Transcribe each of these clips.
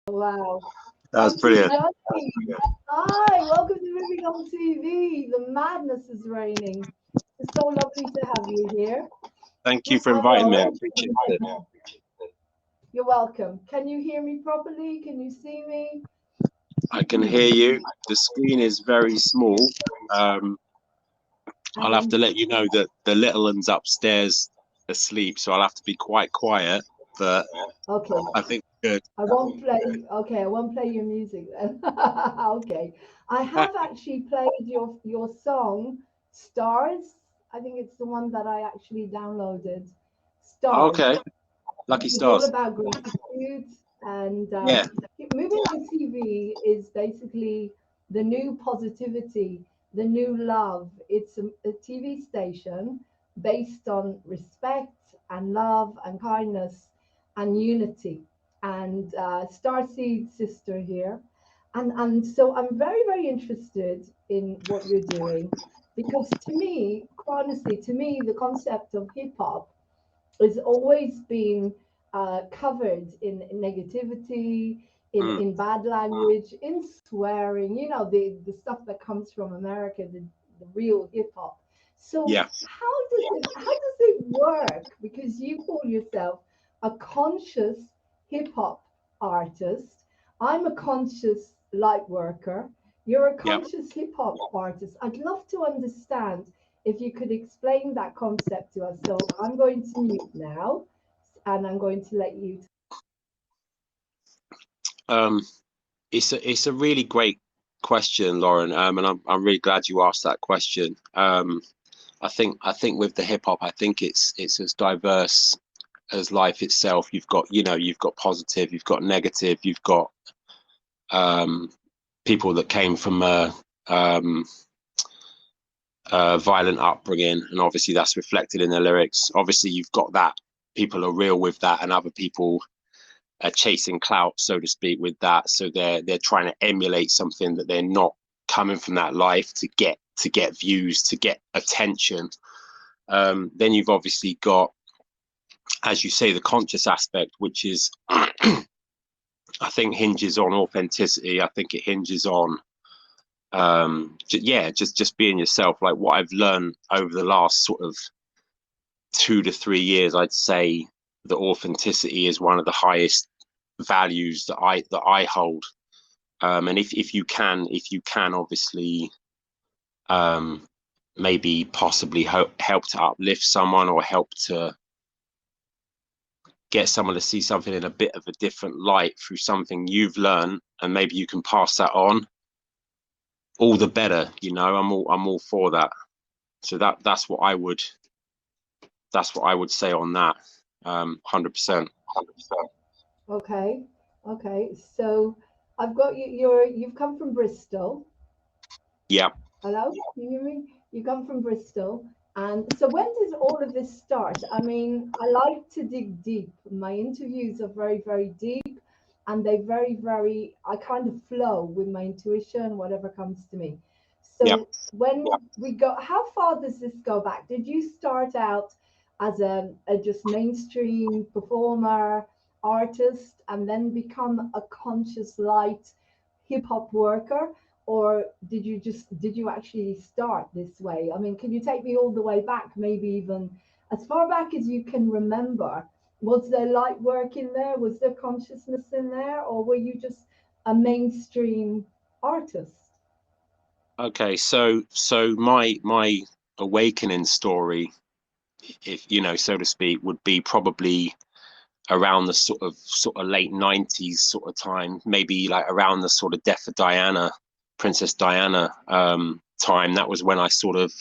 Wow. That's Dr. brilliant. Jonny, hi, welcome to Moving on TV. The madness is reigning. It's so lovely to have you here. Thank you for inviting me. I Hello. appreciate it. You're welcome. Can you hear me properly? Can you see me? I can hear you. The screen is very small. I'll have to let you know that the little one's upstairs asleep, so I'll have to be quite quiet. But Okay. I think good. I won't play. Okay, I won't play your music then. Okay. I have actually played your song, Stars. I think it's the one that I actually downloaded. Stars. Okay. Lucky Which is all stars. about gratitude. And Yeah. moving on TV is basically the new positivity, the new love. It's a TV station based on respect and love and kindness and unity. And Starseed sister here. And so I'm very, very interested in what you're doing because to me, quite honestly, to me, the concept of hip hop has always been covered in negativity, Mm. in bad language, in swearing, the stuff that comes from America, the real hip hop. So Yeah. how does it work? Because you call yourself a conscious hip hop artist. I'm a conscious light worker. You're a Yeah. conscious hip hop artist. I'd love to understand if you could explain that concept to us. So I'm going to mute now and I'm going to let you. Um, it's a really great question, Lauren. And I'm really glad you asked that question. I think with the hip hop, I think it's as diverse as life itself. You've got positive, you've got negative, you've got people that came from violent upbringing, and obviously that's reflected in the lyrics. Obviously, you've got that people are real with that, and other people are chasing clout, so to speak, with that. So they're trying to emulate something that they're not coming from that life to get views, to get attention. Then you've obviously got, as you say, the conscious aspect, which is I think hinges on authenticity. I think it hinges on just being yourself. Like what I've learned over the last sort of 2 to 3 years, I'd say that authenticity is one of the highest values that I hold. And if you can obviously maybe possibly help to uplift someone or help to get someone to see something in a bit of a different light through something you've learned, and maybe you can pass that on, all the better. I'm all for that. So that's what I would say on that. 100%. Okay. Okay. So I've got you. You've come from Bristol. Yeah. Hello? Can you hear me? You come from Bristol. And so when did all of this start? I mean, I like to dig deep. My interviews are very, very deep and they very, very, I kind of flow with my intuition, whatever comes to me. Yeah. So when we go, how far does this go back? Did you start out as a just mainstream performer, artist, and then become a conscious light hip hop worker? Or did you actually start this way? I mean, can you take me all the way back, maybe even as far back as you can remember? Was there light work in there? Was there consciousness in there? Or were you just a mainstream artist? Okay. So my awakening story, if so to speak, would be probably around the sort of late 90s sort of time, maybe like around the sort of death of Diana, Princess Diana time. That was when I sort of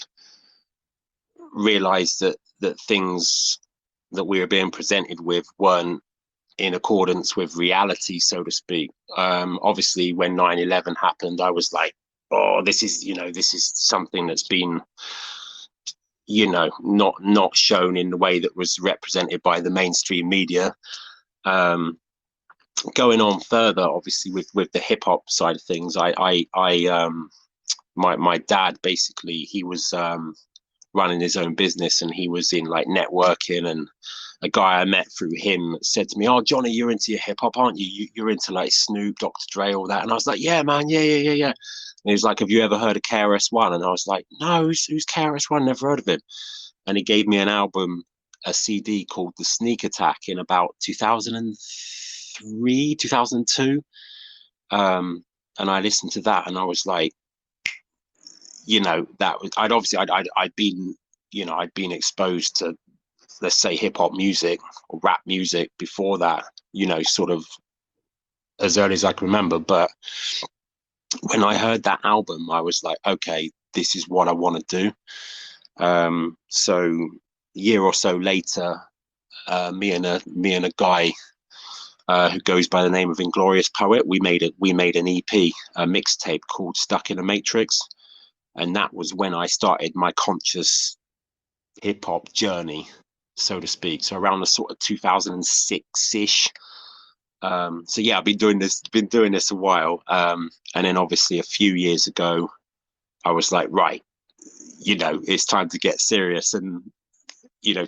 realized that things that we were being presented with weren't in accordance with reality, so to speak. Obviously when 9/11 happened, I was like, oh, this is something that's been not shown in the way that was represented by the mainstream media. Going on further, obviously with the hip hop side of things, my dad, basically, he was running his own business, and he was in like networking a guy I met through him said to me, "Oh, Jonny, you're into your hip hop, aren't you? You're into like Snoop, Dr. Dre, all that." And I was like, "Yeah, man, yeah." And he was like, "Have you ever heard of KRS-One?" And I was like, "No, who's KRS-One? Never heard of him." And he gave me an album, a CD called The Sneak Attack in about 2003, 2002. And I listened to that, and I was like, that was, I'd been, I'd been exposed to, let's say, hip hop music or rap music before that, sort of as early as I can remember. But when I heard that album, I was like, okay, this is what I want to do. So a year or so later, me and a guy who goes by the name of Inglorious Poet, we made an EP, a mixtape called Stuck in a Matrix. And that was when I started my conscious hip hop journey, so to speak. So around the sort of 2006-ish. So yeah, I've been doing this a while. And then obviously a few years ago, I was like, right, it's time to get serious. And,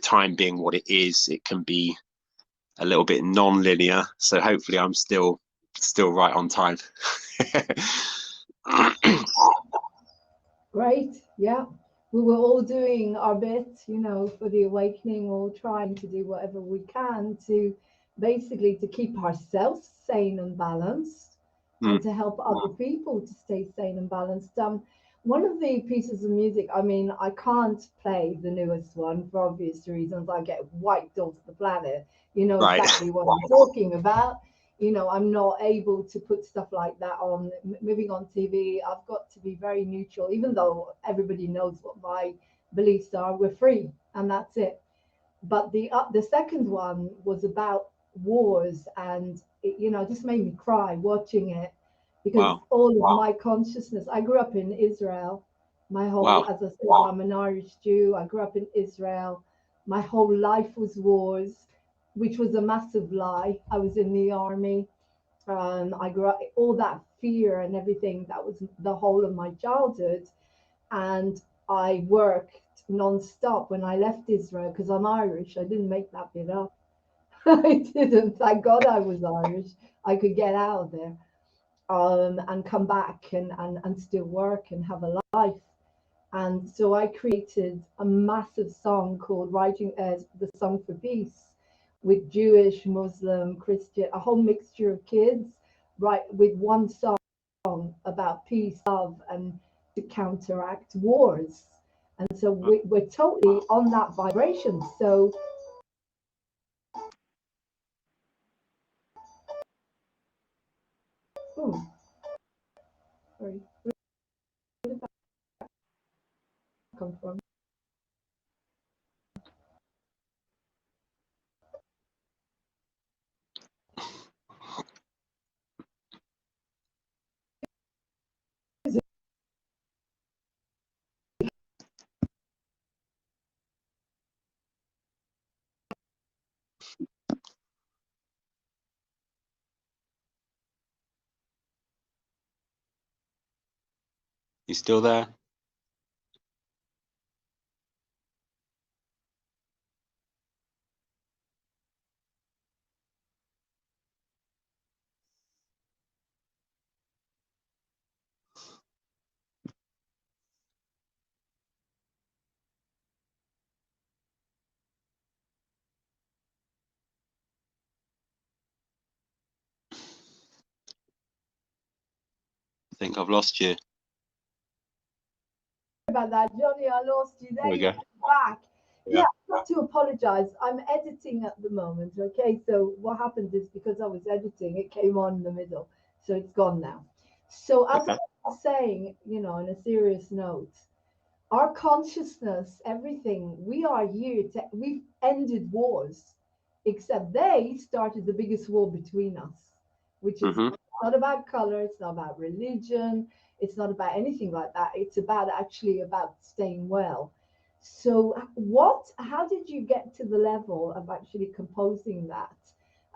time being what it is, it can be a little bit non-linear. So hopefully I'm still right on time. Great. Yeah. We were all doing our bit, for the awakening, all trying to do whatever we can to basically to keep ourselves sane and balanced and to help other people to stay sane and balanced. One of the pieces of music, I mean, I can't play the newest one for obvious reasons. I get wiped off the planet. You know Right. exactly what I'm talking about. I'm not able to put stuff like that on. Moving on TV, I've got to be very neutral, even though everybody knows what my beliefs are. We're free, and that's it. But the second one was about wars, and it just made me cry watching it because Wow. all of my consciousness. I grew up in Israel. My whole, as I said, I'm an Irish Jew. I grew up in Israel. My whole life was wars, which was a massive lie. I was in the army. I grew up all that fear and everything. That was the whole of my childhood, and I worked non-stop when I left Israel because I'm Irish. I didn't make that bit up. I didn't. Thank God I was Irish. I could get out of there and come back and still work and have a life. And so I created a massive song called Writing the Song for Peace with Jewish, Muslim, Christian, a whole mixture of kids, right, with one song about peace, love, and to counteract wars. And so we're totally on that vibration. So sorry, where did that come from? You still there? I think I've lost you. About that, Jonny, I lost you. There There we you're go. back. Yeah. I have to apologize. I'm editing at the moment. Okay, so what happened is because I was editing, it came on in the middle, so it's gone now. So as I was saying, on a serious note, our consciousness, everything, we are here to. We've ended wars, except they started the biggest war between us, which is not about color, it's not about religion, it's not about anything like that. It's about actually about staying well. So how did you get to the level of actually composing that?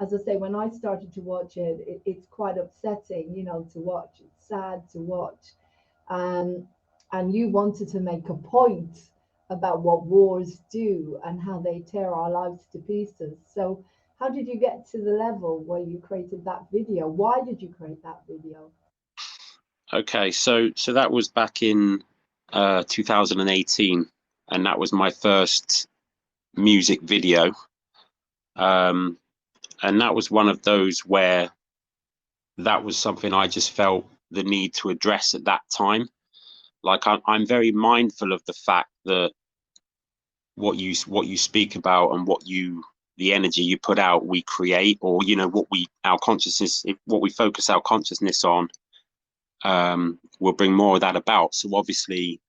As I say, when I started to watch it's quite upsetting, to watch. It's sad to watch. Um, and you wanted to make a point about what wars do and how they tear our lives to pieces. So how did you get to the level where you created that video? Why did you create that video? Okay, so that was back in 2018, and that was my first music video. And that was one of those where that was something I just felt the need to address at that time. Like I'm very mindful of the fact that what you speak about and the energy you put out, we create, or our consciousness, what we focus our consciousness on, will bring more of that about. So obviously,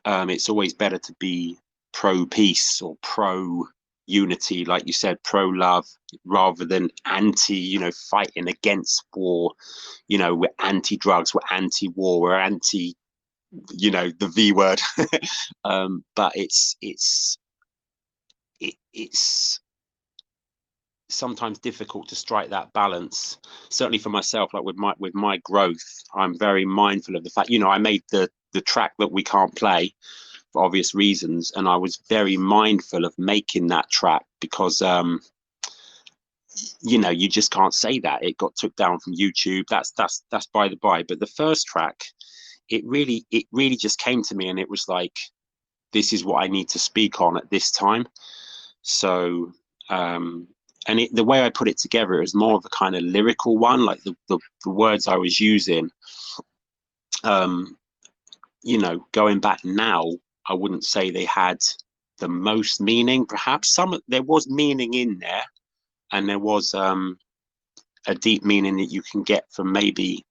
it's always better to be pro peace or pro unity, like you said, pro love, rather than anti, fighting against war. We're anti drugs, we're anti war, we're anti, the V word. But it's sometimes difficult to strike that balance. Certainly for myself, like with my growth, I'm very mindful of the fact, I made the track that we can't play for obvious reasons, and I was very mindful of making that track because you just can't say that. It got took down from YouTube. That's by the by. But the first track, it really just came to me, and it was like, this is what I need to speak on at this time. So and the way I put it together, it was more of a kind of lyrical one, like the words I was using. Going back now, I wouldn't say they had the most meaning. Perhaps there was meaning in there, and there was a deep meaning that you can get from maybe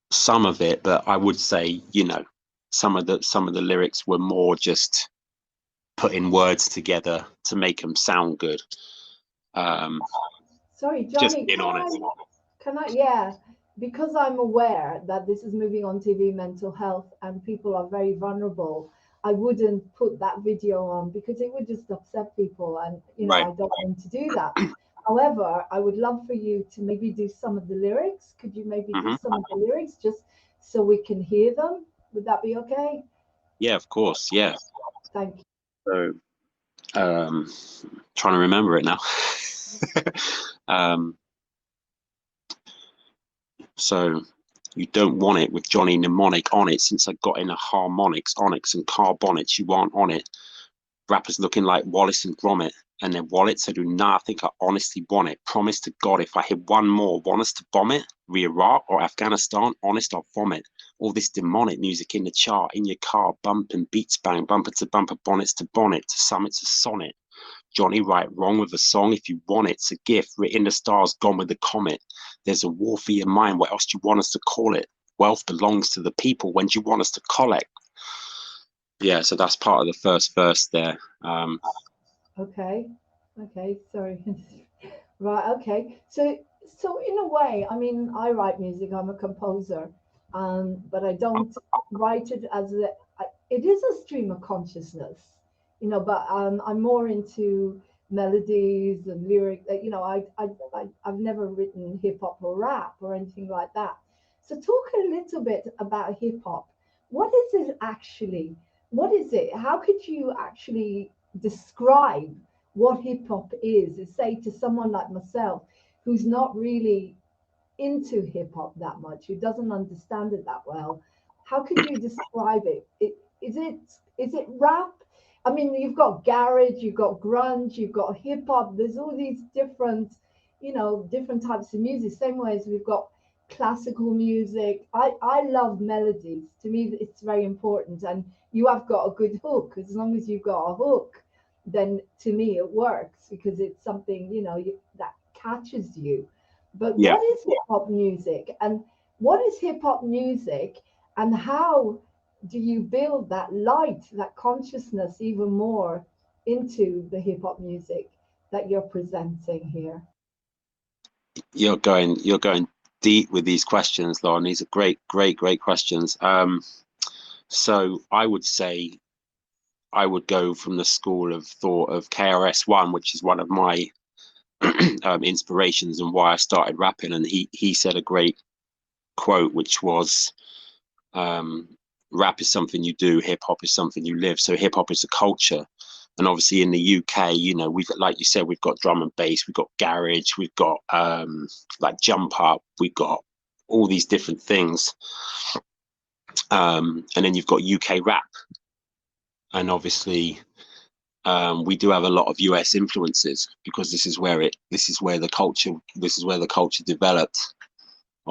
some of it. But I would say, some of the lyrics were more just putting words together to make them sound good. Sorry, Just Jonny, being honest. yeah, because I'm aware that this is moving on TV, mental health, and people are very vulnerable. I wouldn't put that video on because it would just upset people, and Right. I don't want to do that. However, I would love for you to maybe do some of the lyrics. Could you maybe do some of the lyrics just so we can hear them? Would that be okay? Yeah, of course. Yeah. Thank you. So, trying to remember it now. So you don't want it with Jonny mnemonic on it, since I got in a harmonics, onyx and carbonics, you aren't on it. Rappers looking like Wallace and Gromit and their wallets. I do not think I honestly want it. Promise to God, if I hit one more, want us to bomb it? Iraq or Afghanistan, honest, I'll vomit. All this demonic music in the chart, in your car, bumping beats bang, bumper to bumper, bonnets to bonnet, to summit to sonnet. Jonny, right, wrong with a song. If you want it, it's a gift. Written the stars, gone with the comet. There's a war for your mind. What else do you want us to call it? Wealth belongs to the people. When do you want us to collect? Yeah, so that's part of the first verse there. Okay. Sorry. Right. Okay. So in a way, I mean, I write music. I'm a composer, but I don't write it as it is a stream of consciousness, But I'm more into melodies and lyric. I've never written hip hop or rap or anything like that. So talk a little bit about hip hop. What is it actually? What is it? How could you actually describe what hip hop is? Say to someone like myself who's not really into hip hop that much, who doesn't understand it that well, how could you describe it? Is it rap? I mean, you've got garage, you've got grunge, you've got hip hop. There's all these different, different types of music. Same way as we've got classical music. I love melodies. To me, it's very important. And you have got a good hook. As long as you've got a hook, then to me it works because it's something that catches you. But Yeah. what is hip hop music, and what is hip hop music, and how do you build that light, that consciousness even more into the hip hop music that you're presenting here? You're going deep with these questions, Lauren. These are great questions. So I would say I would go from the school of thought of KRS-One, which is one of my inspirations and why I started rapping. And he said a great quote, which was, Rap is something you do, hip hop is something you live. So hip hop is a culture. And obviously in the UK, you know, we've, like you said, we've got drum and bass, we've got garage, we've got like jump up, we've got all these different things. And then you've got UK rap. And obviously we do have a lot of US influences, because this is where the culture developed,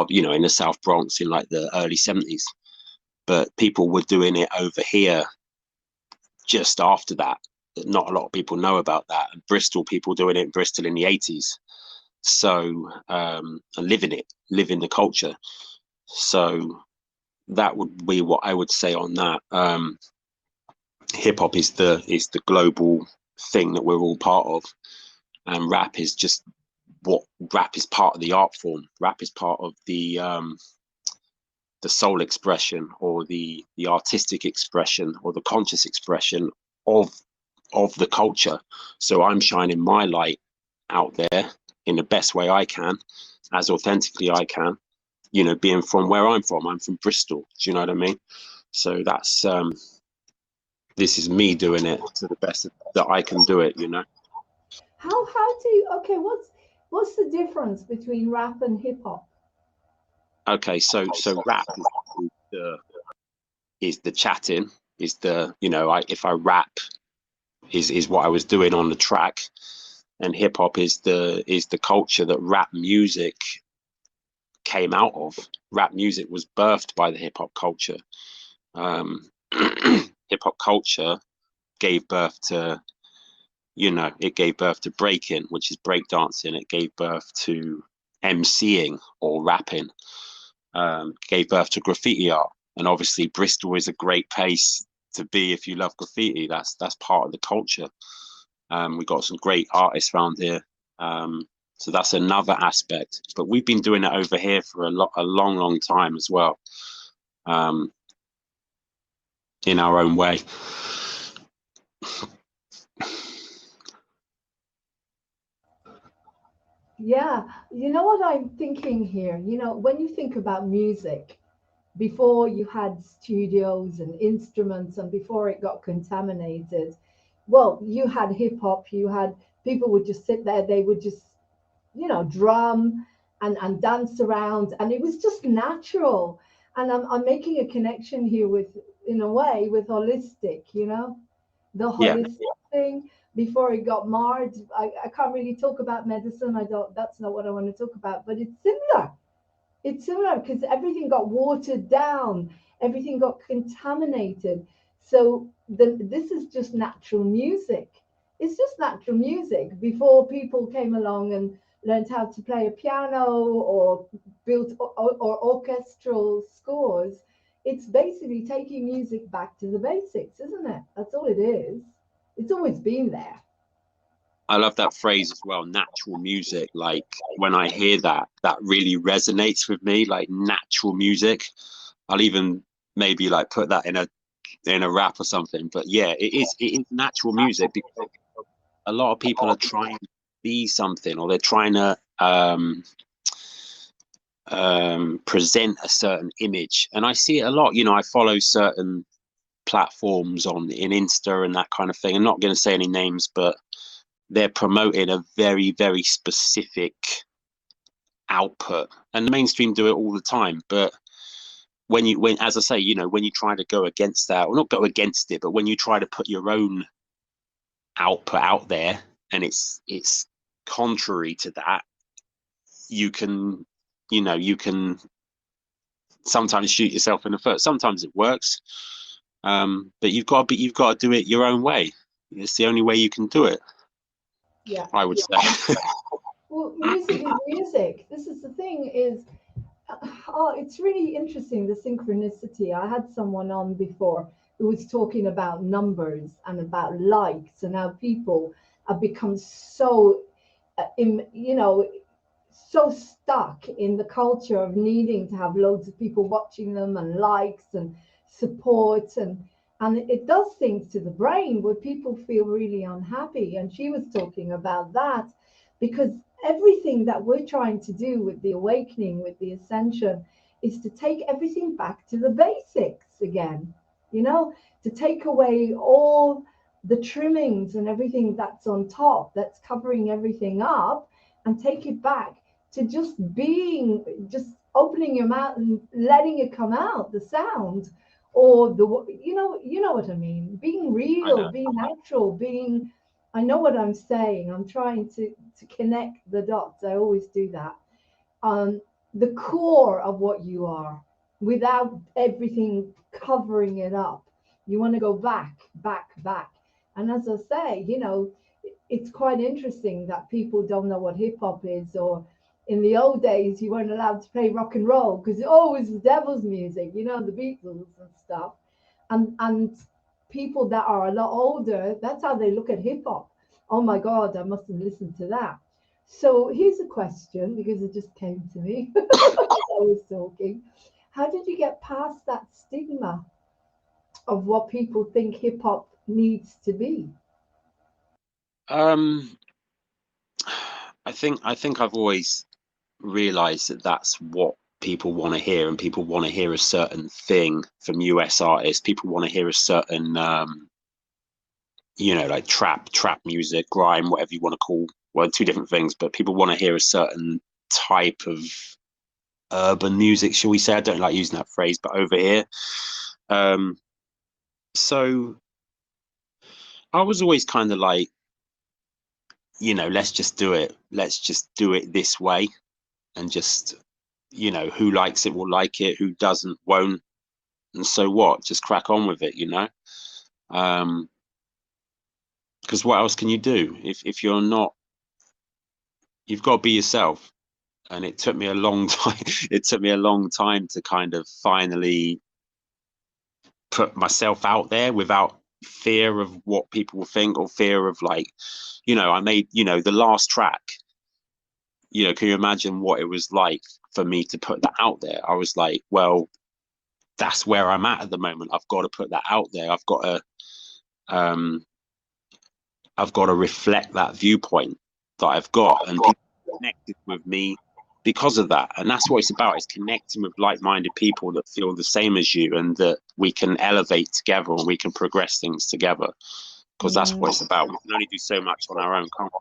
you know, in the South Bronx in like the early 70s. But people were doing it over here just after that. Not a lot of people know about that. And Bristol, people doing it in Bristol in the 80s. So and living the culture. So that would be what I would say on that. Hip hop is the global thing that we're all part of, and rap is part of the art form. Rap is part of the soul expression, or the artistic expression, or the conscious expression of the culture. So I'm shining my light out there in the best way I can, as authentically I can, you know, being from where I'm from. I'm from Bristol. Do you know what I mean? So that's this is me doing it to the best that I can do it, you know. How do you, okay, what's the difference between rap and hip hop? Okay, so rap is the chatting, is the, you know, if I rap is what I was doing on the track, and hip hop is the culture that rap music came out of. Rap music was birthed by the hip hop culture. Hip hop culture gave birth to, you know, it gave birth to breaking, which is breakdancing. It gave birth to MCing or rapping. Gave birth to graffiti art. And obviously Bristol is a great place to be if you love graffiti. That's part of the culture. We've got some great artists around here. So that's another aspect. But we've been doing it over here for a long time as well, in our own way. Yeah, you know what I'm thinking here? You know, when you think about music, before you had studios and instruments and before it got contaminated, well, you had hip hop, you had people would just sit there, they would just, you know, drum and dance around, and it was just natural. And I'm making a connection here with, in a way, with holistic, you know, the Yeah. holistic thing before it got marred. I can't really talk about medicine. I don't, that's not what I want to talk about, but it's similar. It's similar because everything got watered down, everything got contaminated. So this is just natural music. It's just natural music. Before people came along and learned how to play a piano or built or orchestral scores, it's basically taking music back to the basics, isn't it? That's all it is. It's always been there. I love that phrase as well, natural music. Like when I hear that, that really resonates with me, like natural music. I'll even maybe like put that in a rap or something. But yeah, it is natural music, because a lot of people are trying to be something, or they're trying to present a certain image. And I see it a lot. You know, I follow certain platforms in Insta and that kind of thing. I'm not going to say any names, but they're promoting a very, very specific output, and the mainstream do it all the time. But when as I say, you know, when you try to go against that, or not go against it, but when you try to put your own output out there, and it's contrary to that, you can, you know, you can sometimes shoot yourself in the foot. Sometimes it works, but you've got to do it your own way. It's the only way you can do it, Yeah. I would say. Well, music is music. This is the thing is, oh, it's really interesting, the synchronicity. I had someone on before who was talking about numbers and about likes and how people have become so, you know, so stuck in the culture of needing to have loads of people watching them and likes and support, and it does things to the brain where people feel really unhappy. And she was talking about that because everything that we're trying to do with the awakening, with the ascension, is to take everything back to the basics again, you know, to take away all the trimmings and everything that's on top, that's covering everything up, and take it back to just being, just opening your mouth and letting it come out, the sound, or the, you know what I mean, being I real, know. being natural, being, I know what I'm saying. I'm trying to connect the dots. I always do that. um, the core of what you are, without everything covering it up. You want to go back, back, back. And as I say, it's quite interesting that people don't know what hip hop is, or in the old days, you weren't allowed to play rock and roll because it always was devil's music, the Beatles and stuff. And people that are a lot older, that's how they look at hip hop. Oh my God, I mustn't listen to that. So here's a question, because it just came to me as I was talking. How did you get past that stigma of what people think hip hop needs to be? Um, I think I've always realized that that's what people want to hear, and people want to hear a certain thing from US artists. People want to hear a certain like trap music, grime, whatever you want to call, well, two different things, but people want to hear a certain type of urban music, shall we say. I don't like using that phrase, but over here. Um, so I was always kind of like, let's just do it. Let's just do it this way, and just, who likes it will like it, who doesn't won't, and so what? Just crack on with it. Um, because what else can you do if you're not? You've got to be yourself. And it took me a long time. It took me a long time to kind of finally put myself out there without fear of what people will think, or fear of, like, I made, the last track. Can you imagine what it was like for me to put that out there? I was like, well, that's where I'm at the moment. I've got to put that out there. Um, I've got to reflect that viewpoint that I've got, and people connected with me because of that. And that's what it's about, is connecting with like-minded people that feel the same as you, and that we can elevate together and we can progress things together, because that's what it's about. We can only do so much on our own, can't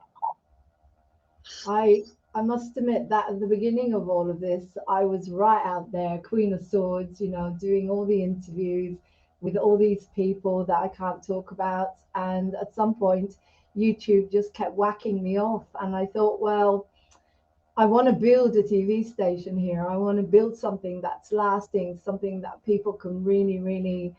we? I must admit that at the beginning of all of this, I was right out there, Queen of Swords, doing all the interviews with all these people that I can't talk about. And at some point, YouTube just kept whacking me off. And I thought, well, I want to build a TV station here. I want to build something that's lasting, something that people can really, really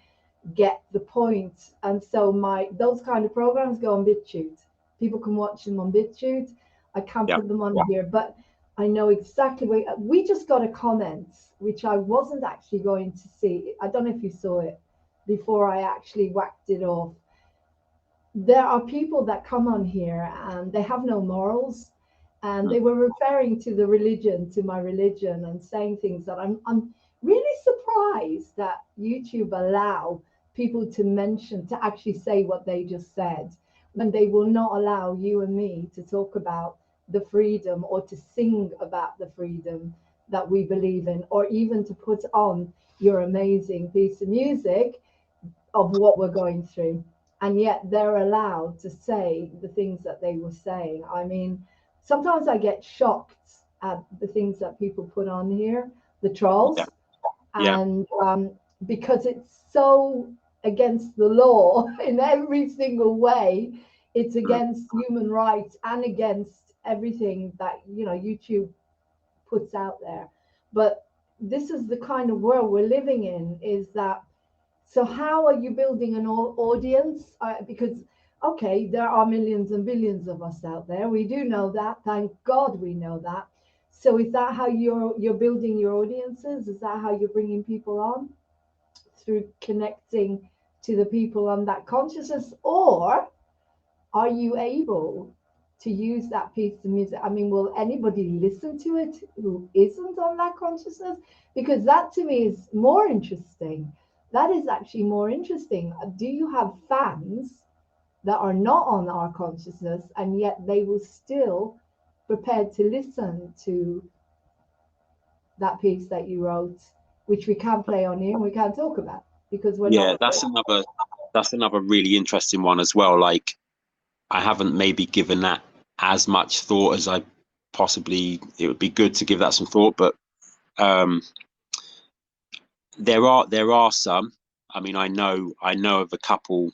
get the point. And so those kind of programs go on BitChute. People can watch them on BitChute. I can't Yeah. put them on here, but I know exactly where we just got a comment, which I wasn't actually going to see. I don't know if you saw it before I actually whacked it off. There are people that come on here and they have no morals, and they were referring to the religion, to my religion, and saying things that I'm really surprised that YouTube allow people to mention, to actually say what they just said, when they will not allow you and me to talk about the freedom, or to sing about the freedom that we believe in, or even to put on your amazing piece of music of what we're going through. And yet they're allowed to say the things that they were saying. I mean, sometimes I get shocked at the things that people put on here, the Yeah. trolls, Yeah. and because it's so against the law in every single way. It's Mm. against human rights and against everything that YouTube puts out there. But this is the kind of world we're living in, is that, so how are you building an audience? Because, okay, there are millions and billions of us out there. We do know that. Thank God we know that. So is that how you're building your audiences? Is that how you're bringing people on, through connecting to the people on that consciousness, or are you able to use that piece of music? I mean, will anybody listen to it who isn't on that consciousness? Because that to me is more interesting. That is actually more interesting. Do you have fans that are not on our consciousness, and yet they will still prepared to listen to that piece that you wrote, which we can't play on here and we can't talk about because we're Yeah, not. that's another really interesting one as well. Like, I haven't maybe given that as much thought as I possibly, it would be good to give that some thought, but um there are some. I mean, I know of a couple,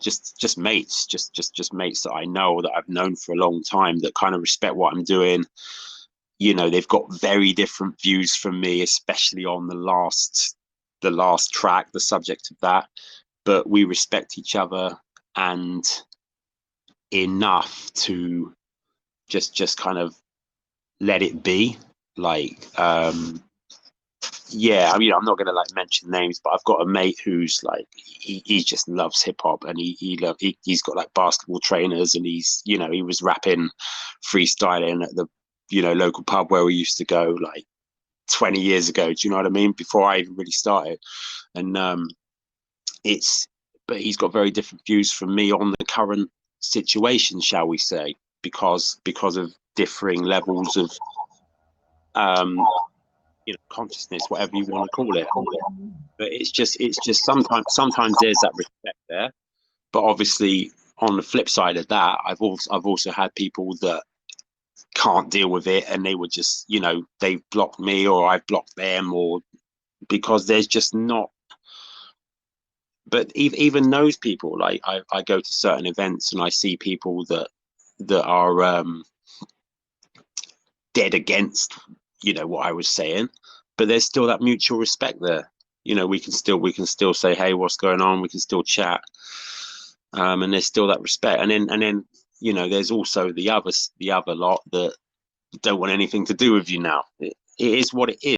just mates, just mates that I know, that I've known for a long time, that kind of respect what I'm doing. You know, they've got very different views from me, especially on the last track, the subject of that, but we respect each other, and enough to just kind of let it be. Like, yeah, I mean, I'm not gonna like mention names, but I've got a mate who's like, he just loves hip hop, and he's got like basketball trainers, and he was rapping, freestyling at the local pub where we used to go like 20 years ago. Do you know what I mean? Before I even really started, and it's but he's got very different views from me on the current situation, shall we say, because of differing levels of um consciousness, whatever you want to call it. But it's just sometimes there's that respect there, but obviously on the flip side of that, I've also had people that can't deal with it, and they would just, they've blocked me or I've blocked them, or because there's just not. But even those people, like, I go to certain events and I see people that are dead against what I was saying, but there's still that mutual respect there. We can still say, hey, what's going on? We can still chat, and there's still that respect. And then there's also the other lot that don't want anything to do with you now. It is what it is.